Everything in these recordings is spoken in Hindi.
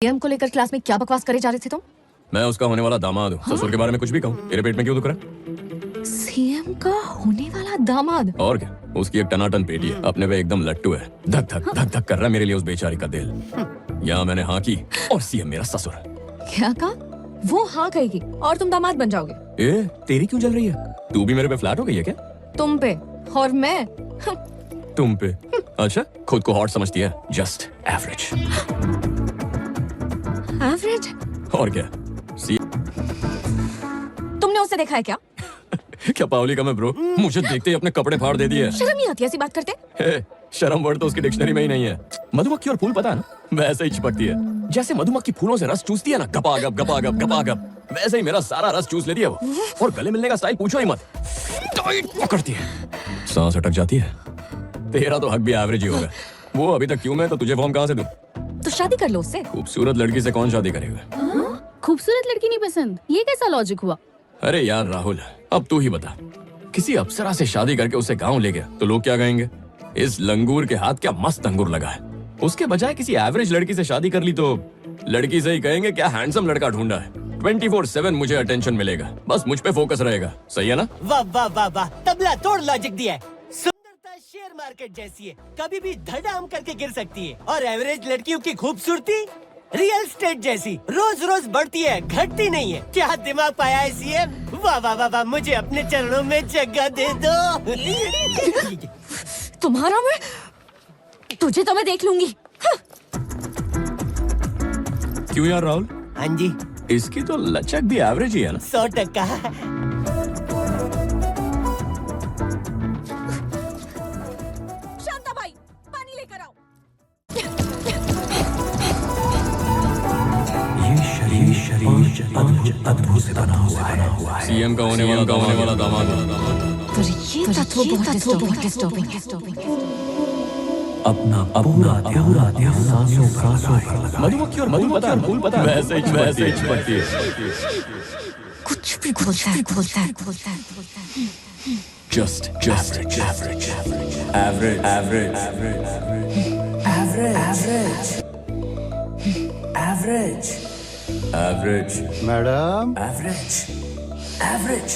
सीएम को लेकर क्लास में क्या बकवास करे जा रहे थे तुम? मैं उसका होने वाला दामाद हूँ। ससुर के बारे में कुछ भी कहूँ, तेरे पेट में क्यों दुख रहा है? सीएम का होने वाला दामाद? और क्या, उसकी एक टनाटन पेटी है, अपने पे एकदम लट्टू है। धक धक धक धक कर रहा है मेरे लिए उस बेचारी का दिल। यहाँ मैंने हाँ की और सीएम मेरा ससुर। क्या कहा? वो हाँ कहेगी और तुम दामाद बन जाओगे। ए, तेरी क्यों जल रही है? तू भी मेरे पे फ्लैट हो गई है क्या? तुम पे और मैं तुम पे? अच्छा, खुद को हॉट समझती है? Just average. एवरेज? और क्या? तुमने उसे देखा है क्या? क्या पावली का मैं ब्रो? मुझे देखते ही अपने कपड़े फाड़ दे दिए। शर्म नहीं आती ऐसी बात करते? शर्म वर्ड तो उसकी डिक्शनरी में ही नहीं है। मधुमक्खी और फूल पता है ना, वैसे ही चिपकती है। जैसे मधुमक्खी फूलों से रस चूसती है ना, गपागप गपागप गपागप, वैसे ही मेरा सारा रस चूस लेती है वो। और गले मिलने का स्टाइल पूछो ही मत, टाइट पकड़ती है, सांस अटक जाती है। तेरा तो हक भी एवरेज ही होगा। वो अभी तक क्यों? मैं तो तुझे फॉर्म कहाँ से दूं? तो शादी कर लो उससे। खूबसूरत लड़की से कौन शादी करेगा? खूबसूरत लड़की नहीं पसंद, ये कैसा लॉजिक हुआ? अरे यार राहुल, अब तू ही बता, किसी अप्सरा से शादी करके उसे गांव ले गया तो लोग क्या कहेंगे? इस लंगूर के हाथ क्या मस्त अंगूर लगा है। उसके बजाय किसी एवरेज लड़की से शादी कर ली तो लड़की से ही कहेंगे क्या हैंडसम लड़का ढूंढा है। 24/7 मुझे अटेंशन मिलेगा, बस मुझ पे फोकस रहेगा। सही है ना? वाह वाह वाह वाह, तबला तोड़ लॉजिक दिया है। सुंदरता शेयर मार्केट जैसी है, कभी भी धड़ाम करके गिर सकती है। और एवरेज लड़कियों की खूबसूरती रियल स्टेट जैसी रोज रोज बढ़ती है, घटती नहीं है। क्या दिमाग पाया है सीएम? वाह वाह वाह वाह, मुझे अपने चरणों में जगह दे दो। तुम्हारा मैं, तुझे तो मैं देख लूंगी। क्यों यार राहुल? हाँ जी, इसकी तो लचक भी एवरेज ही है ना। 100%। शांता भाई, पानी लेकर आओ। ये शरीर अद्भुत से बना हुआ है। सीएम का होने वाला दामाद। पर ये तत्व बहुत डिस्टर्बिंग है। अपना पूरा ध्यान सांसों पर। मधुमक्खी और फूल पता है, वैसे ही चिपकती है। कुछ भी बोलता है। Just average.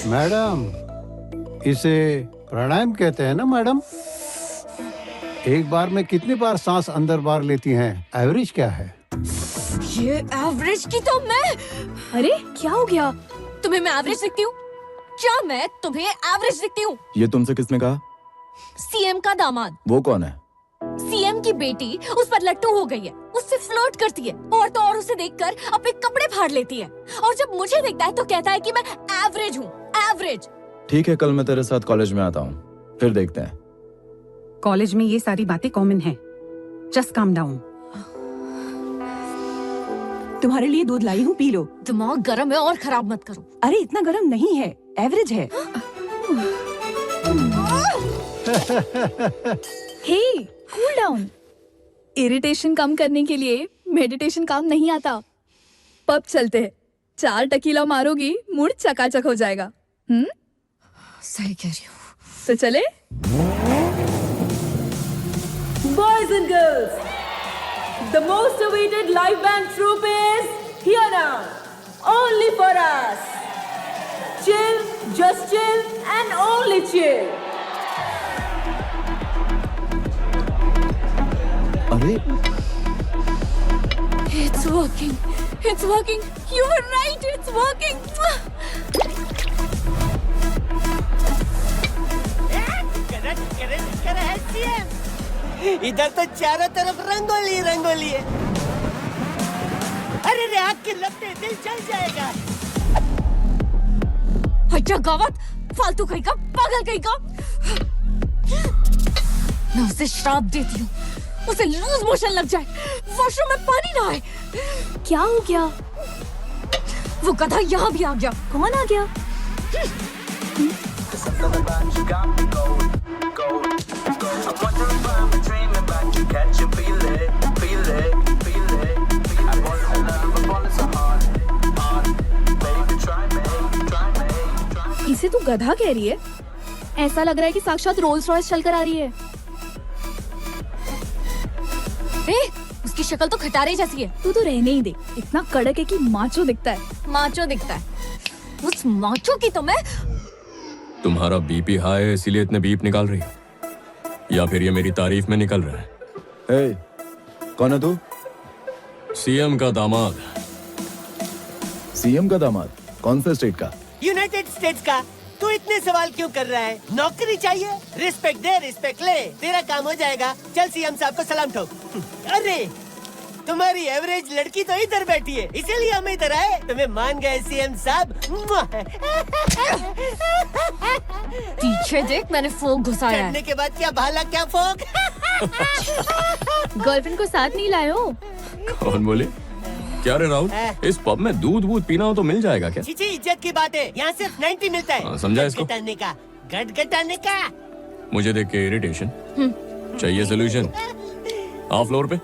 मैडम, इसे प्राणायाम कहते हैं ना मैडम? एक बार में कितनी बार सांस अंदर बाहर लेती हैं? एवरेज क्या है? ये एवरेज की तो मैं। अरे क्या हो गया? तुम्हें मैं एवरेज दिखती हूँ? क्या मैं तुम्हें एवरेज दिखती हूँ? ये तुमसे किसने कहा? सीएम का दामाद। वो कौन है? सीएम की बेटी उस पर लट्टू हो गई है, उससे फ्लर्ट करती है और तो और उसे देखकर अपने कपड़े फाड़ लेती है। और जब मुझे देखता है तो कहता है कि मैं एवरेज हूँ, एवरेज। ठीक है, कल मैं तेरे साथ कॉलेज में आता हूँ, फिर देखते हैं। कॉलेज में ये सारी बातें कॉमन है। Just calm down. तुम्हारे लिए दूध लाई हूँ, पी लो। दिमाग गरम है और खराब मत करो। अरे इतना गरम नहीं है, एवरेज है। हे, कूल डाउन। इरिटेशन कम करने के लिए मेडिटेशन काम नहीं आता। पब चलते हैं, 4 टकीला मारोगी, मूड चकाचक हो जाएगा। सही कह रही हूँ। तो चले? Boys and girls, the most awaited live band troupe is here now, only for us. Chill, just chill, and only chill. अरे It's working. You were right, it's working. कर है सीएम। इधर तो चारों तरफ रंगोली है। अरे रे, आग की लपटे, दिल जल जाएगा। अच्छा गावत, फालतू कहीं का, पागल कहीं का। मैं उसे श्राप देती हूँ, उसे लूज मोशन लग जाए, वॉशरूम में पानी ना आए। क्या हो गया? वो गधा यहाँ भी आ गया। कौन आ गया? इसे तू गधा कह रही है? ऐसा लग रहा है कि साक्षात रोल्स रॉयस चलकर आ रही है। उसकी शक्ल तो खटारे जैसी है। तू तो रहने ही दे, इतना कड़क है कि माचो दिखता है। माचो दिखता है। उस माचो की तो मैं। तुम्हारा बीपी हाई है इसीलिए इतने बीप निकाल रही है, या फिर ये मेरी तारीफ में निकल रहा है? हे, कौन है तू? सीएम का दामाद। सीएम का दामाद? कौन से स्टेट का? यूनाइटेड स्टेट्स का। तू इतने सवाल क्यों कर रहा है? नौकरी चाहिए, रिस्पेक्ट दे, रिस्पेक्ट ले, तेरा काम हो जाएगा। चल सीएम साहब को सलाम ठोक। अरे तुम्हारी एवरेज लड़की तो इधर बैठी है, इसीलिए हम इधर आए। तुम्हें मान गए सीएम साहब। पीछे देख, मैंने फोक घुसाया चढ़ने है। के बाद क्या भाला क्या फोक। गर्लफ्रेंड को साथ नहीं लायो? कौन बोले? क्या रे राहुल, इस पब में दूध वूध पीना हो तो मिल जाएगा क्या? चीची इज्जत की बात है, यहाँ सिर्फ 90 मिलता है। समझा इसको? गटगटाने का, गटगटाने का। मुझे देख के इरिटेशन चाहिए, सोल्यूशन ऑफ फ्लोर पे।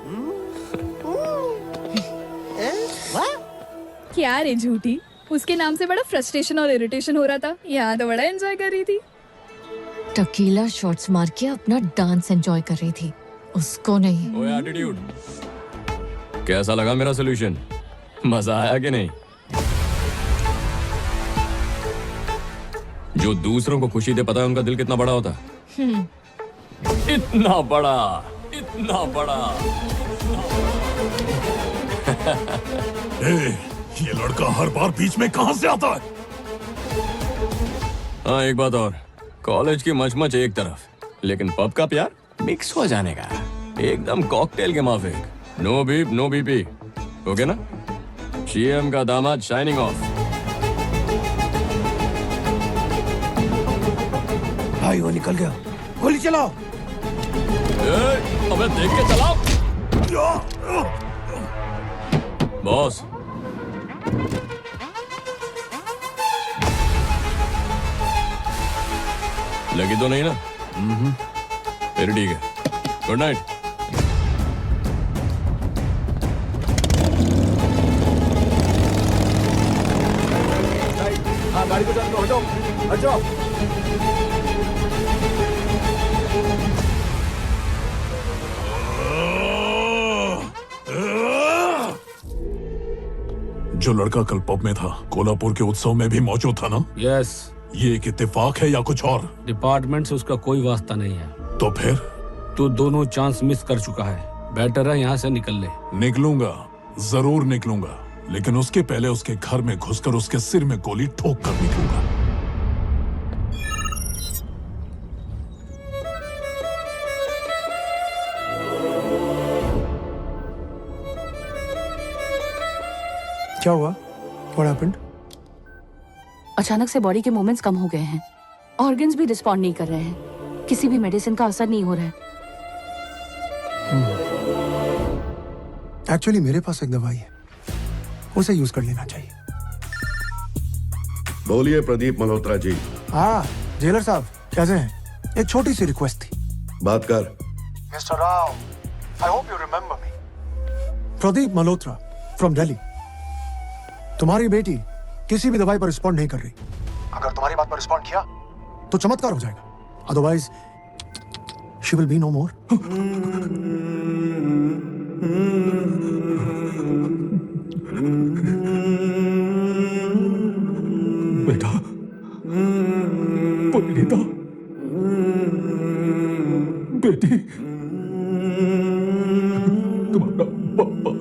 क्या रे झूठी, उसके नाम से बड़ा फ्रस्ट्रेशन और इरिटेशन हो रहा था, यहाँ तो बड़ा एंजॉय कर रही थी। टकीला शॉट्स मार के अपना डांस एंजॉय कर रही थी, उसको नहीं। ओए एटीट्यूड, कैसा लगा मेरा सोल्यूशन? मजा आया कि नहीं? जो दूसरों को खुशी दे, पता है उनका दिल कितना बड़ा होता है? इतना बड़ा, इतना बड़ा। ये लड़का हर बार बीच में कहां से आता है? हाँ, एक बात और, कॉलेज की मचमच एक तरफ, लेकिन पब का प्यार मिक्स हो जाने का, एकदम कॉकटेल के माफिक। No beep no BP, okay ना? सीएम का दामाद शाइनिंग ऑफ। भाई वो निकल गया, गोली चलाओ। अबे देख के चलाओ। बॉस, लगी तो नहीं ना? फिर ठीक है, गुड नाइट। हाँ, गाड़ी को चल दो, हटो, हटो। जो लड़का कल पब में था, कोल्हापुर के उत्सव में भी मौजूद था ना? यस। ये एक इत्तेफाक है या कुछ और? डिपार्टमेंट से उसका कोई वास्ता नहीं है। तो फिर? तू दोनों चांस मिस कर चुका है, बेटर है यहाँ से निकल ले। निकलूंगा, जरूर निकलूंगा, लेकिन उसके पहले उसके घर में घुसकर उसके सिर में गोली ठोक कर निकलूंगा। क्या हुआ? What happened? अचानक से बॉडी के मूवमेंट्स कम हो गए हैं, ऑर्गन्स भी रिस्पॉन्ड नहीं कर रहे हैं, किसी भी मेडिसिन का असर नहीं हो रहा है। एक्चुअली मेरे पास एक दवाई है, उसे यूज कर लेना चाहिए। बोलिए प्रदीप मल्होत्रा जी। हाँ जेलर साहब, कैसे हैं? एक छोटी सी रिक्वेस्ट थी। बात कर। Mister Rao, I hope you remember me. Pradeep Malhotra from Delhi. तुम्हारी बेटी किसी भी दवाई पर रिस्पॉन्ड नहीं कर रही। अगर तुम्हारी बात पर रिस्पॉन्ड किया तो चमत्कार हो जाएगा, otherwise she will be no more. बेटा, परिणीता, बेटी, तुम्हारा पापा।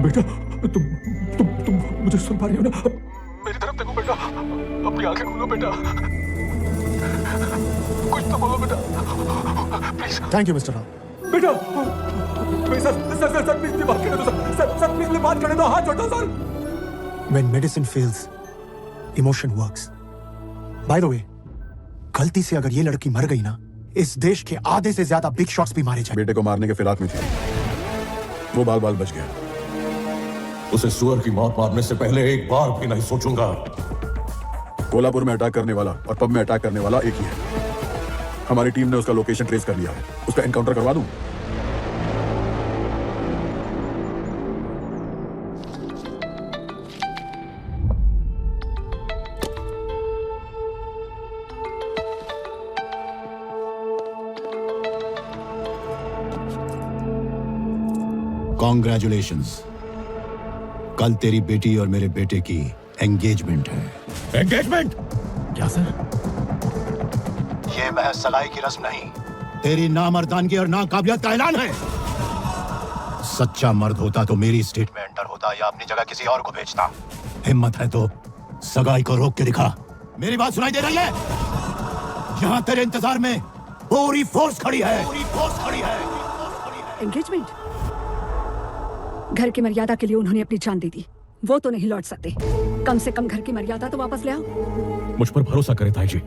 बेटा, तुम मुझे सुन पा रही हो ना? मेरी तरफ देखो बेटा, अपनी आंखें खोलो बेटा, कुछ तो बोलो बेटा, please. Thank you mister Rao. बेटा, सर प्लीज बात करने दो सर, प्लीज बात करने दो, हाथ छोड़ो sir. When medicine fails, emotion works. By the way, गलती से अगर ये लड़की मर गई ना, इस देश के आधे से ज्यादा बिग शॉट्स भी मारे जाए। बेटे को मारने के फिराक में थी, वो बाल बाल बच गया। उसे सुअर की मौत मारने से पहले एक बार भी नहीं सोचूंगा। कोल्हापुर में अटैक करने वाला और पब में अटैक करने वाला एक ही है। हमारी टीम ने उसका लोकेशन ट्रेस कर लिया है, उसका एनकाउंटर करवा दूं? कॉन्ग्रेचुलेशंस। कल तेरी बेटी और मेरे बेटे की एंगेजमेंट है। एंगेजमेंट? क्या सर? ये महज सगाई की रस्म नहीं, तेरी नामर्दानगी और नाकाबिलियत का ऐलान है। सच्चा मर्द होता तो मेरी स्टेट में एंटर होता या अपनी जगह किसी और को बेचता। हिम्मत है तो सगाई को रोक के दिखा। मेरी बात सुनाई दे रही है? यहाँ तेरे इंतजार में पूरी फोर्स खड़ी है। पूरी फोर्स खड़ी है। एंगेजमेंट? घर की मर्यादा के लिए उन्होंने अपनी जान दे दी, वो तो नहीं लौट सकते। कम से कम घर की मर्यादा तो वापस ले आओ। मुझ पर भरोसा करे ताई जी,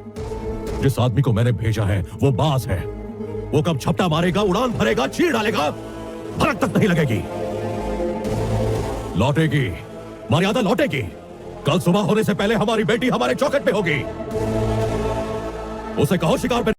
जिस आदमी को मैंने भेजा है वो बाज है। वो कब झपटा मारेगा, उड़ान भरेगा, चीर डालेगा, फर्क तक नहीं लगेगी। लौटेगी, मर्यादा लौटेगी। कल सुबह होने से पहले हमारी बेटी हमारे चौखट पे होगी। उसे कहो शिकार पे